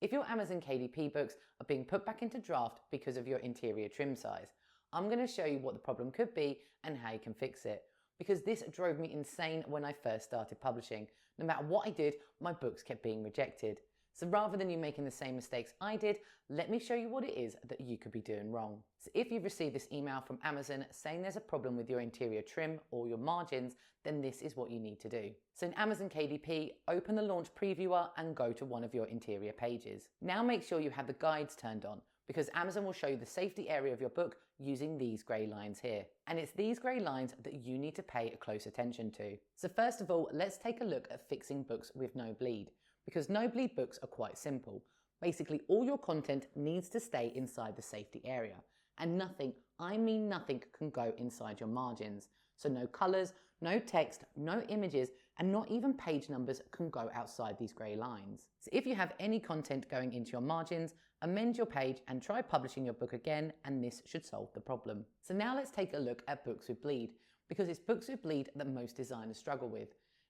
If your Amazon KDP books are being put back into draft because of your interior trim size, I'm going to show you what the problem could be and how you can fix it. Because this drove me insane when I first started publishing. No matter what I did, my books kept being rejected. So rather than you making the same mistakes I did, let me show you what it is that you could be doing wrong. So if you've received this email from Amazon saying there's a problem with your interior trim or your margins, then this is what you need to do. So in Amazon KDP, open the launch previewer and go to one of your interior pages. Now make sure you have the guides turned on, because Amazon will show you the safety area of your book using these grey lines here. And it's these grey lines that you need to pay close attention to. So first of all, let's take a look at fixing books with no bleed, because no bleed books are quite simple. Basically, all your content needs to stay inside the safety area, and nothing, I mean nothing, can go inside your margins. So no colours, no text, no images, and not even page numbers can go outside these grey lines. So if you have any content going into your margins, amend your page and try publishing your book again, and this should solve the problem. So now let's take a look at books with bleed, because it's books with bleed that most designers struggle with.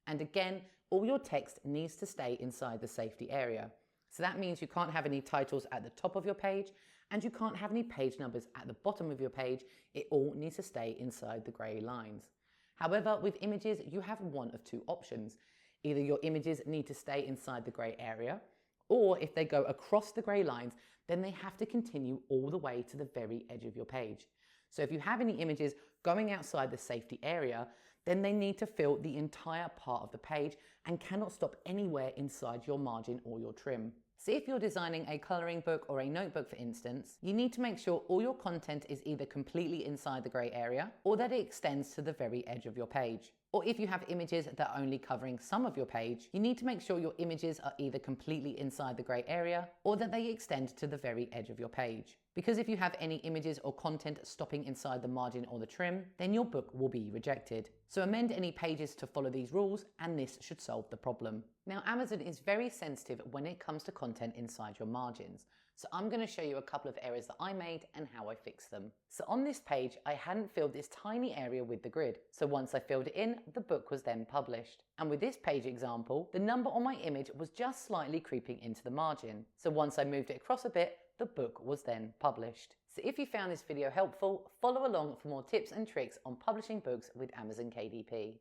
And again, all your text needs to stay inside the safety area. So that means you can't have any titles at the top of your page, and you can't have any page numbers at the bottom of your page. It all needs to stay inside the grey lines. However, with images, you have one of two options. Either your images need to stay inside the grey area, or if they go across the grey lines, then they have to continue all the way to the very edge of your page. So if you have any images going outside the safety area, then they need to fill the entire part of the page and cannot stop anywhere inside your margin or your trim. So if you're designing a colouring book or a notebook, for instance, you need to make sure all your content is either completely inside the grey area or that it extends to the very edge of your page. Or if you have images that are only covering some of your page, you need to make sure your images are either completely inside the grey area or that they extend to the very edge of your page. Because if you have any images or content stopping inside the margin or the trim, then your book will be rejected. So amend any pages to follow these rules, and this should solve the problem. Now, Amazon is very sensitive when it comes to content inside your margins. So I'm going to show you a couple of errors that I made and how I fixed them. So on this page, I hadn't filled this tiny area with the grid. So once I filled it in, the book was then published. And with this page example, the number on my image was just slightly creeping into the margin. So once I moved it across a bit, the book was then published. So if you found this video helpful, follow along for more tips and tricks on publishing books with Amazon KDP.